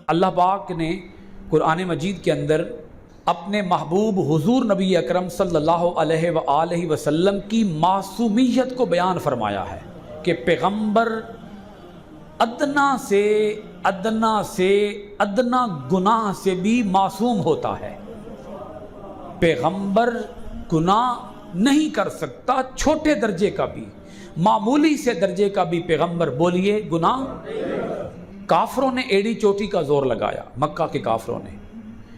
اللہ پاک نے قرآن مجید کے اندر اپنے محبوب حضور نبی اکرم صلی اللہ علیہ وآلہ وسلم کی معصومیت کو بیان فرمایا ہے کہ پیغمبر ادنا سے ادنا گناہ سے بھی معصوم ہوتا ہے۔ پیغمبر گناہ نہیں کر سکتا، چھوٹے درجے کا بھی، معمولی سے درجے کا بھی پیغمبر بولیے گناہ۔ کافروں نے ایڑی چوٹی کا زور لگایا، مکہ کے کافروں نے،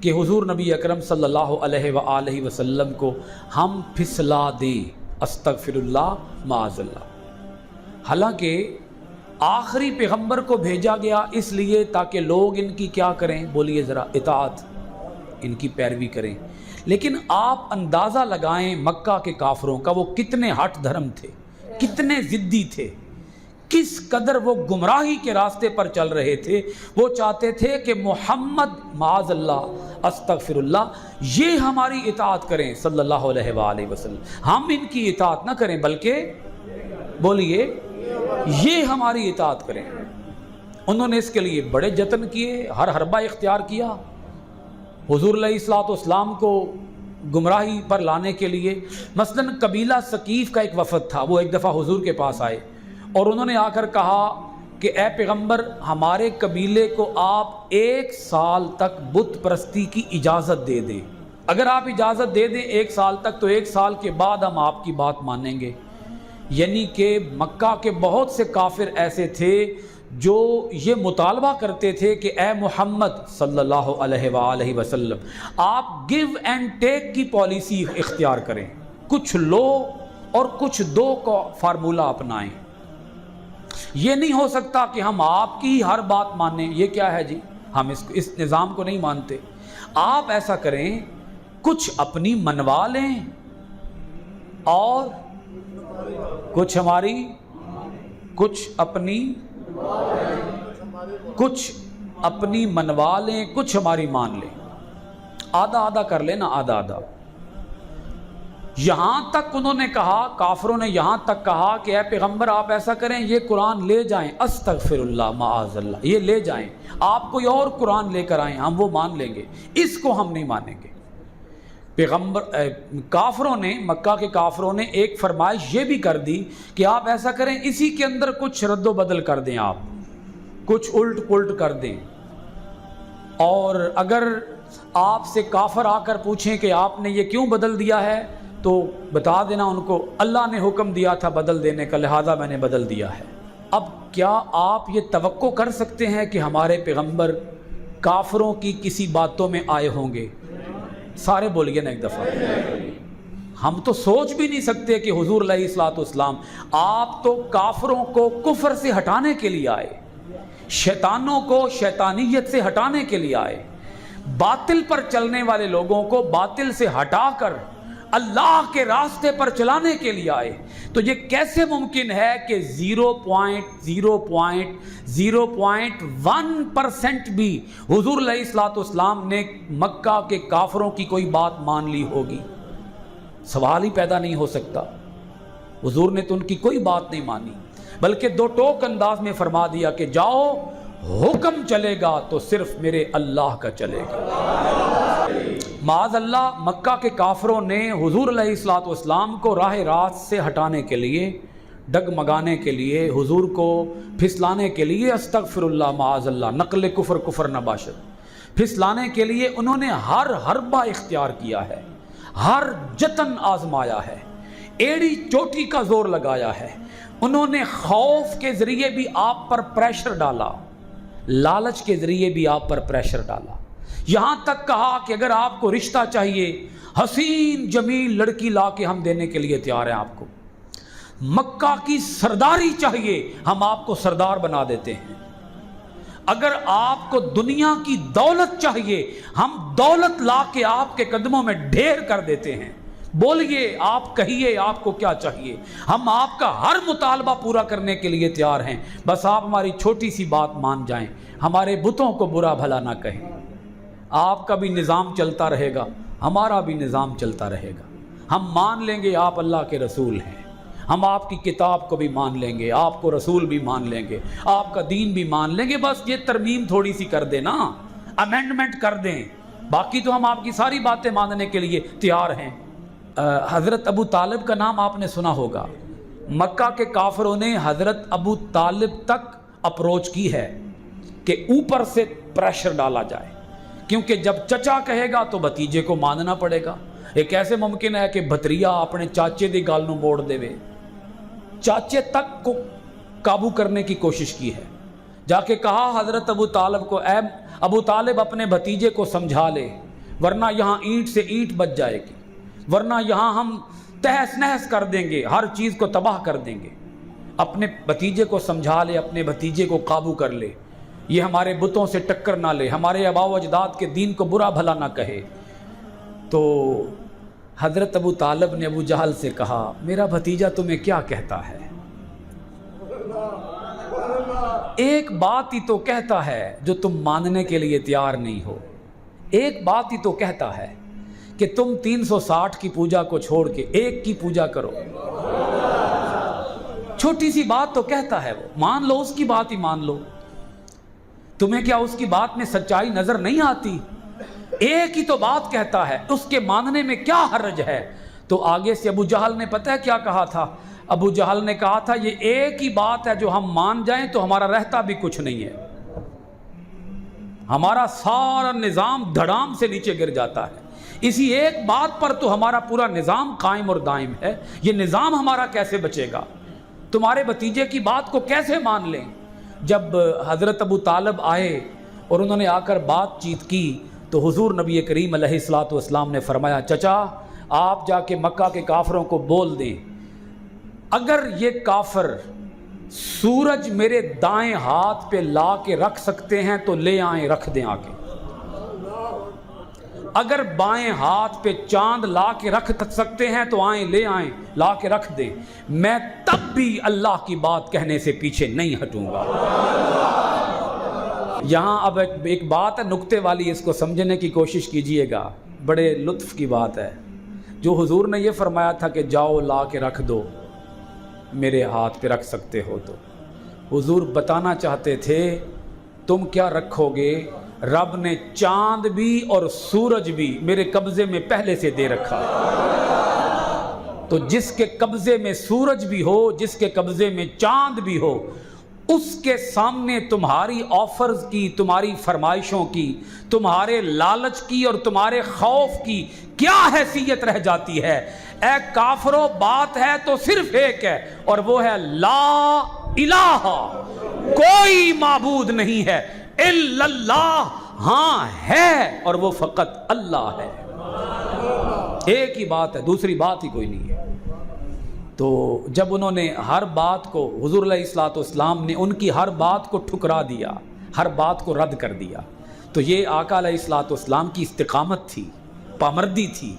کہ حضور نبی اکرم صلی اللہ علیہ وآلہ وسلم کو ہم پھسلا دیں، استغفر اللہ معاذ اللہ۔ حالانکہ آخری پیغمبر کو بھیجا گیا اس لیے تاکہ لوگ ان کی کیا کریں، بولیے ذرا، اطاعت، ان کی پیروی کریں۔ لیکن آپ اندازہ لگائیں مکہ کے کافروں کا، وہ کتنے ہٹ دھرم تھے، کتنے ضدی تھے، کس قدر وہ گمراہی کے راستے پر چل رہے تھے۔ وہ چاہتے تھے کہ محمد معاذ اللہ استغفر اللہ یہ ہماری اطاعت کریں صلی اللہ علیہ وآلہ وسلم، ہم ان کی اطاعت نہ کریں بلکہ بولیے یہ ہماری اطاعت کریں۔ انہوں نے اس کے لیے بڑے جتن کیے، ہر حربہ اختیار کیا حضور علیہ الصلوۃ والسلام کو گمراہی پر لانے کے لیے۔ مثلا قبیلہ ثقیف کا ایک وفد تھا، وہ ایک دفعہ حضور کے پاس آئے اور انہوں نے آ کر کہا کہ اے پیغمبر، ہمارے قبیلے کو آپ 1 سال تک بت پرستی کی اجازت دے دیں، اگر آپ اجازت دے دیں 1 سال تک تو 1 سال کے بعد ہم آپ کی بات مانیں گے۔ یعنی کہ مکہ کے بہت سے کافر ایسے تھے جو یہ مطالبہ کرتے تھے کہ اے محمد صلی اللہ علیہ وآلہ وسلم آپ گیو اینڈ ٹیک کی پالیسی اختیار کریں، کچھ لو اور کچھ دو کا فارمولہ اپنائیں۔ یہ نہیں ہو سکتا کہ ہم آپ کی ہر بات مانیں، یہ کیا ہے جی، ہم اس نظام کو نہیں مانتے۔ آپ ایسا کریں، کچھ اپنی منوا لیں اور کچھ ہماری، کچھ اپنی منوا لیں، کچھ ہماری مان لیں، آدھا آدھا کر لینا، آدھا آدھا۔ یہاں تک انہوں نے کہا، کافروں نے یہاں تک کہا کہ اے پیغمبر آپ ایسا کریں، یہ قرآن لے جائیں، استغفر اللہ معاذ اللہ، یہ لے جائیں، آپ کوئی اور قرآن لے کر آئیں، ہم وہ مان لیں گے، اس کو ہم نہیں مانیں گے۔ کافروں نے، مکہ کے کافروں نے ایک فرمائش یہ بھی کر دی کہ آپ ایسا کریں، اسی کے اندر کچھ رد و بدل کر دیں، آپ کچھ الٹ پلٹ کر دیں، اور اگر آپ سے کافر آ کر پوچھیں کہ آپ نے یہ کیوں بدل دیا ہے تو بتا دینا ان کو اللہ نے حکم دیا تھا بدل دینے کا، لہذا میں نے بدل دیا ہے۔ اب کیا آپ یہ توقع کر سکتے ہیں کہ ہمارے پیغمبر کافروں کی کسی باتوں میں آئے ہوں گے؟ سارے بولیے نا ایک دفعہ۔ ہم تو سوچ بھی نہیں سکتے کہ حضور علیہ الصلوۃ والسلام آپ تو کافروں کو کفر سے ہٹانے کے لیے آئے، شیطانوں کو شیطانیت سے ہٹانے کے لیے آئے، باطل پر چلنے والے لوگوں کو باطل سے ہٹا کر اللہ کے راستے پر چلانے کے لیے آئے۔ تو یہ کیسے ممکن ہے کہ 0.1% بھی حضور علیہ الصلوۃ والسلام نے مکہ کے کافروں کی کوئی بات مان لی ہوگی؟ سوال ہی پیدا نہیں ہو سکتا۔ حضور نے تو ان کی کوئی بات نہیں مانی، بلکہ دو ٹوک انداز میں فرما دیا کہ جاؤ، حکم چلے گا تو صرف میرے اللہ کا چلے گا۔ معاذ اللہ، مکہ کے کافروں نے حضور علیہ الصلوۃ والسلام کو راہ راست سے ہٹانے کے لیے، ڈگمگانے کے لیے، حضور کو پھسلانے کے لیے، استغفر اللہ معاذ اللہ، نقل کفر نہ باشد، پھسلانے کے لیے انہوں نے ہر حربہ اختیار کیا ہے، ہر جتن آزمایا ہے، ایڑی چوٹی کا زور لگایا ہے۔ انہوں نے خوف کے ذریعے بھی آپ پر پریشر ڈالا، لالچ کے ذریعے بھی آپ پر پریشر ڈالا، یہاں تک کہا کہ اگر آپ کو رشتہ چاہیے، حسین جمیل لڑکی لا کے ہم دینے کے لیے تیار ہیں، آپ کو مکہ کی سرداری چاہیے، ہم آپ کو سردار بنا دیتے ہیں، اگر آپ کو دنیا کی دولت چاہیے، ہم دولت لا کے آپ کے قدموں میں ڈھیر کر دیتے ہیں۔ بولیے، آپ کہیے آپ کو کیا چاہیے، ہم آپ کا ہر مطالبہ پورا کرنے کے لیے تیار ہیں، بس آپ ہماری چھوٹی سی بات مان جائیں، ہمارے بتوں کو برا بھلا نہ کہیں۔ آپ کا بھی نظام چلتا رہے گا، ہمارا بھی نظام چلتا رہے گا، ہم مان لیں گے آپ اللہ کے رسول ہیں، ہم آپ کی کتاب کو بھی مان لیں گے، آپ کو رسول بھی مان لیں گے، آپ کا دین بھی مان لیں گے، بس یہ ترمیم تھوڑی سی کر دیں نا، امینڈمنٹ کر دیں، باقی تو ہم آپ کی ساری باتیں ماننے کے لیے تیار ہیں۔ حضرت ابو طالب کا نام آپ نے سنا ہوگا۔ مکہ کے کافروں نے حضرت ابو طالب تک اپروچ کی ہے کہ اوپر سے پریشر ڈالا جائے، کیونکہ جب چچا کہے گا تو بھتیجے کو ماننا پڑے گا۔ یہ کیسے ممکن ہے کہ بھتریا اپنے چاچے دی گال نو موڑ دے وے؟ چاچے تک کو قابو کرنے کی کوشش کی ہے، جا کے کہا حضرت ابو طالب کو، اے ابو طالب اپنے بھتیجے کو سمجھا لے، ورنہ یہاں اینٹ سے اینٹ بچ جائے گی، ورنہ یہاں ہم تہس نہس کر دیں گے، ہر چیز کو تباہ کر دیں گے۔ اپنے بھتیجے کو سمجھا لے، اپنے بھتیجے کو قابو کر لے، یہ ہمارے بتوں سے ٹکر نہ لے، ہمارے آباء و اجداد کے دین کو برا بھلا نہ کہے۔ تو حضرت ابو طالب نے ابو جہل سے کہا، میرا بھتیجا تمہیں کیا کہتا ہے؟ ایک بات ہی تو کہتا ہے جو تم ماننے کے لیے تیار نہیں ہو، ایک بات ہی تو کہتا ہے کہ تم 360 کی پوجا کو چھوڑ کے ایک کی پوجا کرو۔ چھوٹی سی بات تو کہتا ہے، وہ مان لو، اس کی بات ہی مان لو۔ تمہیں کیا اس کی بات میں سچائی نظر نہیں آتی؟ ایک ہی تو بات کہتا ہے، اس کے ماننے میں کیا حرج ہے؟ تو آگے سے ابو جہل نے پتہ ہے کیا کہا تھا؟ ابو جہل نے کہا تھا، یہ ایک ہی بات ہے جو ہم مان جائیں تو ہمارا رہتا بھی کچھ نہیں ہے، ہمارا سارا نظام دھڑام سے نیچے گر جاتا ہے۔ اسی ایک بات پر تو ہمارا پورا نظام قائم اور دائم ہے، یہ نظام ہمارا کیسے بچے گا؟ تمہارے بھتیجے کی بات کو کیسے مان لیں؟ جب حضرت ابو طالب آئے اور انہوں نے آ کر بات چیت کی تو حضور نبی کریم علیہ الصلوۃ والسلام نے فرمایا، چچا آپ جا کے مکہ کے کافروں کو بول دیں، اگر یہ کافر سورج میرے دائیں ہاتھ پہ لا کے رکھ سکتے ہیں تو لے آئیں، رکھ دیں آ کے۔ اگر بائیں ہاتھ پہ چاند لا کے رکھ سکتے ہیں تو آئیں، لے آئیں، لا کے رکھ دیں، میں تب بھی اللہ کی بات کہنے سے پیچھے نہیں ہٹوں گا۔ یہاں اب ایک بات ہے نکتے والی، اس کو سمجھنے کی کوشش کیجئے گا، بڑے لطف کی بات ہے۔ جو حضور نے یہ فرمایا تھا کہ جاؤ لا کے رکھ دو، میرے ہاتھ پہ رکھ سکتے ہو، تو حضور بتانا چاہتے تھے تم کیا رکھو گے، رب نے چاند بھی اور سورج بھی میرے قبضے میں پہلے سے دے رکھا، تو جس کے قبضے میں سورج بھی ہو، جس کے قبضے میں چاند بھی ہو، اس کے سامنے تمہاری آفرز کی، تمہاری فرمائشوں کی، تمہارے لالچ کی اور تمہارے خوف کی کیا حیثیت رہ جاتی ہے؟ اے کافرو، بات ہے تو صرف ایک ہے، اور وہ ہے لا الہ، کوئی معبود نہیں ہے الا اللہ، ہاں ہے اور وہ فقط اللہ ہے۔ ایک ہی بات ہے، دوسری بات ہی کوئی نہیں ہے۔ تو جب انہوں نے ہر بات کو، حضور علیہ الصلوۃ والسلام نے ان کی ہر بات کو ٹھکرا دیا، ہر بات کو رد کر دیا، تو یہ آقا علیہ الصلوۃ والسلام کی استقامت تھی، پامردی تھی،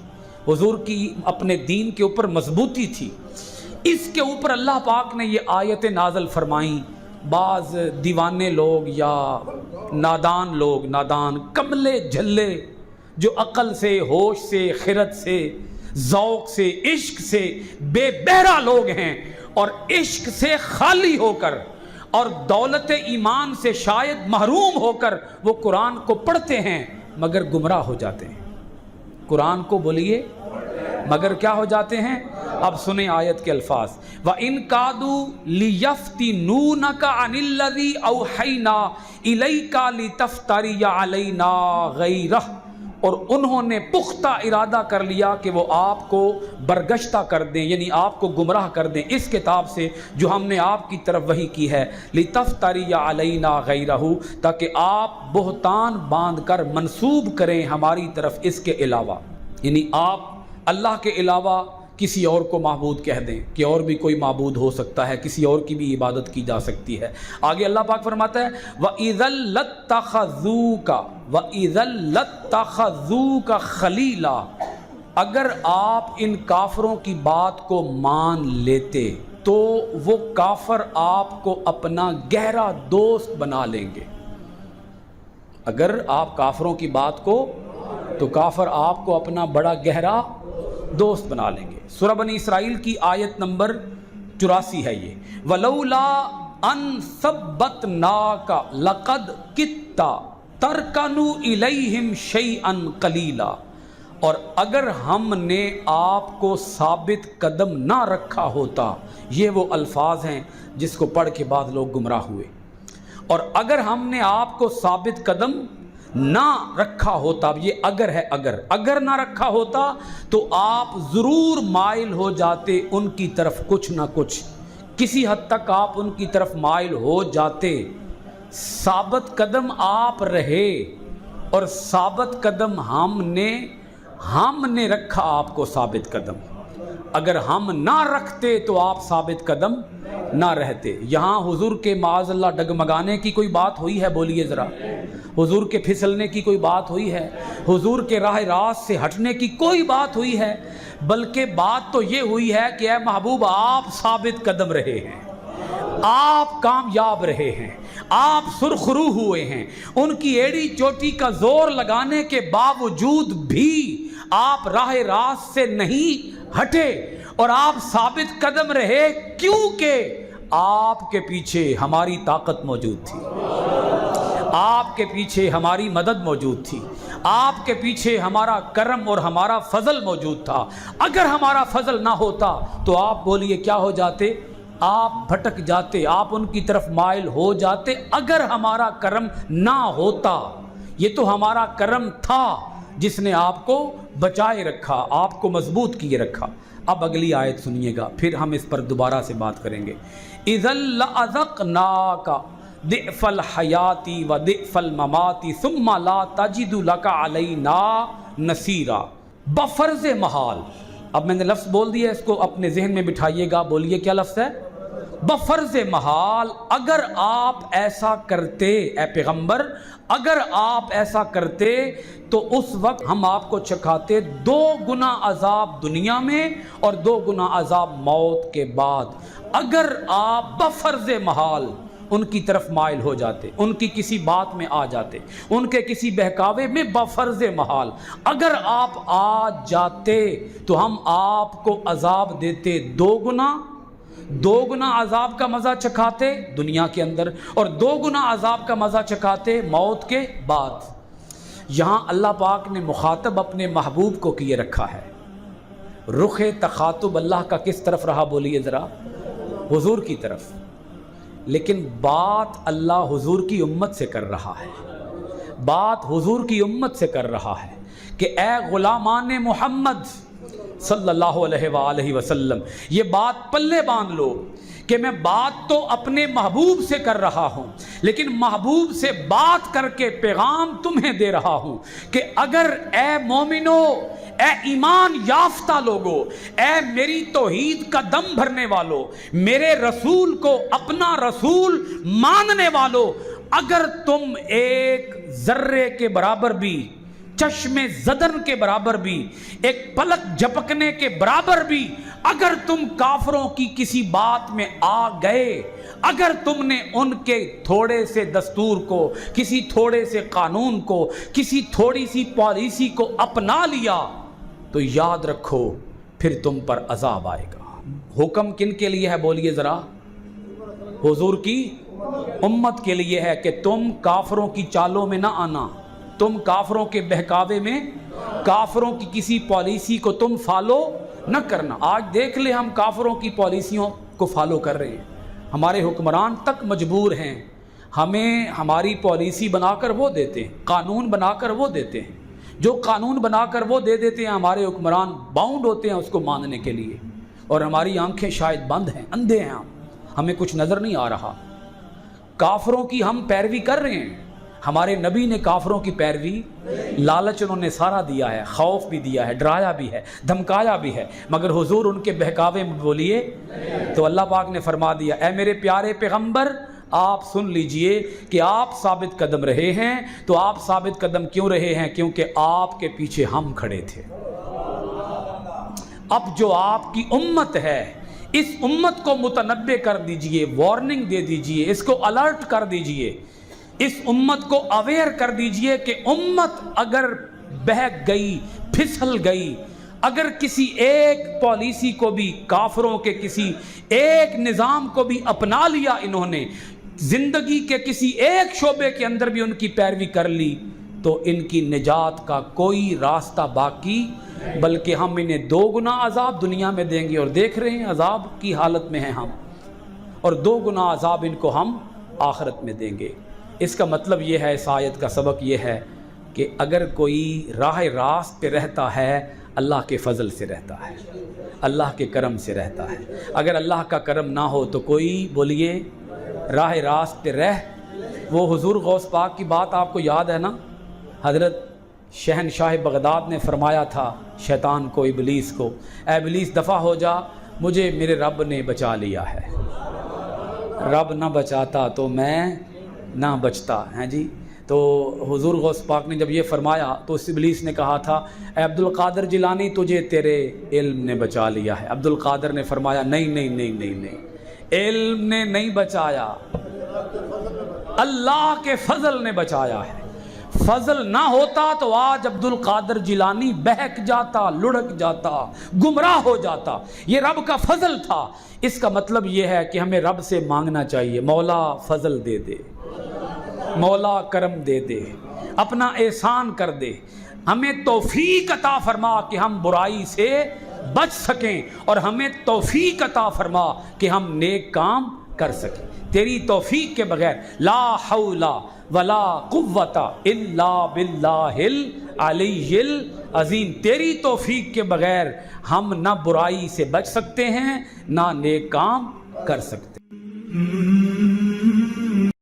حضور کی اپنے دین کے اوپر مضبوطی تھی۔ اس کے اوپر اللہ پاک نے یہ آیتیں نازل فرمائیں۔ بعض دیوانے لوگ یا نادان لوگ، نادان کملے جھلے، جو عقل سے، ہوش سے، خرد سے، ذوق سے، عشق سے بے بہرا لوگ ہیں، اور عشق سے خالی ہو کر اور دولت ایمان سے شاید محروم ہو کر وہ قرآن کو پڑھتے ہیں مگر گمراہ ہو جاتے ہیں۔ قرآن کو بولیے مگر کیا ہو جاتے ہیں؟ اب سنیں آیت کے الفاظ، وَإِن كَادُوا لِيَفْتِنُونَكَ عَنِ الَّذِي أَوْحَيْنَا إِلَيْكَ لِتَفْتَرِيَ عَلَيْنَا غَيْرَهُ، اور انہوں نے پختہ ارادہ کر لیا کہ وہ آپ کو برگشتہ کر دیں، یعنی آپ کو گمراہ کر دیں اس کتاب سے جو ہم نے آپ کی طرف وحی کی ہے، لِتَفْتَرِيَ عَلَيْنَا غَيْرَهُ، تاکہ آپ بہتان باندھ کر منسوب کریں ہماری طرف اس کے علاوہ، یعنی آپ اللہ کے علاوہ کسی اور کو معبود کہہ دیں کہ اور بھی کوئی معبود ہو سکتا ہے، کسی اور کی بھی عبادت کی جا سکتی ہے۔ آگے اللہ پاک فرماتا ہے وَإِذًا لَاتَّخَذُوكَ خَلِيلًا، اگر آپ ان کافروں کی بات کو مان لیتے تو وہ کافر آپ کو اپنا گہرا دوست بنا لیں گے۔ اگر آپ کافروں کی بات کو، تو کافر آپ کو اپنا بڑا گہرا دوست بنا لیں گے۔ سورہ بنی اسرائیل کی آیت نمبر 84 ہے یہ، ولولا ان ثبتناک لقد کدت ترکنوا الیہم شیئا قلیلا، اور اگر ہم نے آپ کو ثابت قدم نہ رکھا ہوتا، یہ وہ الفاظ ہیں جس کو پڑھ کے بعد لوگ گمراہ ہوئے، اور اگر ہم نے آپ کو ثابت قدم نہ رکھا ہوتا، اب یہ اگر ہے، اگر نہ رکھا ہوتا تو آپ ضرور مائل ہو جاتے ان کی طرف، کچھ نہ کچھ کسی حد تک آپ ان کی طرف مائل ہو جاتے۔ ثابت قدم آپ رہے، اور ثابت قدم ہم نے رکھا آپ کو ثابت قدم، اگر ہم نہ رکھتے تو آپ ثابت قدم نہ رہتے۔ یہاں حضور کے معاذ اللہ ڈگمگانے کی کوئی بات ہوئی ہے؟ بولیے ذرا، حضور کے پھسلنے کی کوئی بات ہوئی ہے؟ حضور کے راہ راست سے ہٹنے کی کوئی بات ہوئی ہے؟ بلکہ بات تو یہ ہوئی ہے کہ اے محبوب آپ ثابت قدم رہے ہیں، آپ کامیاب رہے ہیں، آپ سرخرو ہوئے ہیں، ان کی ایڑی چوٹی کا زور لگانے کے باوجود بھی آپ راہ راست سے نہیں ہٹے، اور آپ ثابت قدم رہے کیونکہ آپ کے پیچھے ہماری طاقت موجود تھی، آپ کے پیچھے ہماری مدد موجود تھی، آپ کے پیچھے ہمارا کرم اور ہمارا فضل موجود تھا۔ اگر ہمارا فضل نہ ہوتا تو آپ بولیے کیا ہو جاتے؟ آپ بھٹک جاتے، آپ ان کی طرف مائل ہو جاتے۔ اگر ہمارا کرم نہ ہوتا، یہ تو ہمارا کرم تھا جس نے آپ کو بچائے رکھا، آپ کو مضبوط کیے رکھا۔ اب اگلی آیت سنیے گا، پھر ہم اس پر دوبارہ سے بات کریں گے۔ اذا لأذقناک ضعف الحیات وضعف الممات ثم لا تجد لك علینا نصیرا، بفرض محال۔ اب میں نے لفظ بول دیا، اس کو اپنے ذہن میں بٹھائیے گا، بولیے کیا لفظ ہے؟ بفرض محال، اگر آپ ایسا کرتے اے پیغمبر، اگر آپ ایسا کرتے تو اس وقت ہم آپ کو چکھاتے 2 گنا عذاب دنیا میں اور 2 گنا عذاب موت کے بعد۔ اگر آپ بفرض محال ان کی طرف مائل ہو جاتے، ان کی کسی بات میں آ جاتے، ان کے کسی بہکاوے میں، بفرض محال اگر آپ آ جاتے تو ہم آپ کو عذاب دیتے 2 گنا عذاب کا مزہ چکھاتے دنیا کے اندر، اور 2 گنا عذاب کا مزہ چکھاتے موت کے بعد۔ یہاں اللہ پاک نے مخاطب اپنے محبوب کو کیے رکھا ہے، رخ تخاطب اللہ کا کس طرف رہا؟ بولیے ذرا، حضور کی طرف، لیکن بات اللہ حضور کی امت سے کر رہا ہے، بات حضور کی امت سے کر رہا ہے کہ اے غلامان محمد صلی اللہ علیہ وآلہ وسلم، یہ بات پلے باندھ لو کہ میں بات تو اپنے محبوب سے کر رہا ہوں، لیکن محبوب سے بات کر کے پیغام تمہیں دے رہا ہوں کہ اگر اے مومنو، اے ایمان یافتہ لوگو، اے میری توحید کا دم بھرنے والو، میرے رسول کو اپنا رسول ماننے والو، اگر تم ایک ذرے کے برابر بھی، چشم زدن کے برابر بھی، ایک پلک جھپکنے کے برابر بھی اگر تم کافروں کی کسی بات میں آ گئے، اگر تم نے ان کے تھوڑے سے دستور کو، کسی تھوڑے سے قانون کو، کسی تھوڑی سی پالیسی کو اپنا لیا، تو یاد رکھو پھر تم پر عذاب آئے گا۔ حکم کن کے لیے ہے؟ بولیے ذرا، حضور کی امت کے لیے ہے کہ تم کافروں کی چالوں میں نہ آنا، تم کافروں کے بہکاوے میں، کافروں کی کسی پالیسی کو تم فالو نہ کرنا۔ آج دیکھ لیں ہم کافروں کی پالیسیوں کو فالو کر رہے ہیں، ہمارے حکمران تک مجبور ہیں، ہمیں ہماری پالیسی بنا کر وہ دیتے ہیں، قانون بنا کر وہ دیتے ہیں، جو قانون بنا کر وہ دے دیتے ہیں ہمارے حکمران باؤنڈ ہوتے ہیں اس کو ماننے کے لیے، اور ہماری آنکھیں شاید بند ہیں، اندھے ہیں، ہمیں کچھ نظر نہیں آ رہا۔ کافروں کی ہم پیروی کر رہے ہیں، ہمارے نبی نے کافروں کی پیروی، لالچ انہوں نے سارا دیا ہے، خوف بھی دیا ہے، ڈرایا بھی ہے، دھمکایا بھی ہے، مگر حضور ان کے بہکاوے میں بولیے تو اللہ پاک نے فرما دیا اے میرے پیارے پیغمبر آپ سن لیجئے کہ آپ ثابت قدم رہے ہیں، تو آپ ثابت قدم کیوں رہے ہیں؟ کیونکہ آپ کے پیچھے ہم کھڑے تھے۔ اب جو آپ کی امت ہے، اس امت کو متنبہ کر دیجئے، وارننگ دے دیجئے، اس کو الرٹ کر دیجئے، اس امت کو اویئر کر دیجئے کہ امت اگر بہک گئی، پھسل گئی، اگر کسی ایک پالیسی کو بھی، کافروں کے کسی ایک نظام کو بھی اپنا لیا انہوں نے، زندگی کے کسی ایک شعبے کے اندر بھی ان کی پیروی کر لی، تو ان کی نجات کا کوئی راستہ باقی، بلکہ ہم انہیں 2 گنا عذاب دنیا میں دیں گے، اور دیکھ رہے ہیں عذاب کی حالت میں ہیں ہم، اور 2 گنا عذاب ان کو ہم آخرت میں دیں گے۔ اس کا مطلب یہ ہے، اس آیت کا سبق یہ ہے کہ اگر کوئی راہ راست پہ رہتا ہے، اللہ کے فضل سے رہتا ہے، اللہ کے کرم سے رہتا ہے۔ اگر اللہ کا کرم نہ ہو تو کوئی، بولیے، راہ راست پہ رہ۔ وہ حضور غوث پاک کی بات آپ کو یاد ہے نا، حضرت شہنشاہ بغداد نے فرمایا تھا شیطان کو، ابلیس کو، اے ابلیس دفع ہو جا، مجھے میرے رب نے بچا لیا ہے، رب نہ بچاتا تو میں نہ بچتا ہے جی۔ تو حضور غوث پاک نے جب یہ فرمایا تو اس ابلیس نے کہا تھا، اے عبد القادر جیلانی تجھے تیرے علم نے بچا لیا ہے۔ عبد القادر نے فرمایا، نہیں نہیں نہیں نہیں نہیں، علم نے نہیں بچایا، اللہ کے فضل نے بچایا ہے۔ فضل نہ ہوتا تو آج عبد القادر جیلانی بہک جاتا، لڑک جاتا، گمراہ ہو جاتا۔ یہ رب کا فضل تھا۔ اس کا مطلب یہ ہے کہ ہمیں رب سے مانگنا چاہیے، مولا فضل دے دے، مولا کرم دے دے، اپنا احسان کر دے، ہمیں توفیق عطا فرما کہ ہم برائی سے بچ سکیں، اور ہمیں توفیق عطا فرما کہ ہم نیک کام کر سکیں۔ تیری توفیق کے بغیر لا حول ولا قوت الا باللہ العلی العظیم، تیری توفیق کے بغیر ہم نہ برائی سے بچ سکتے ہیں، نہ نیک کام کر سکتے۔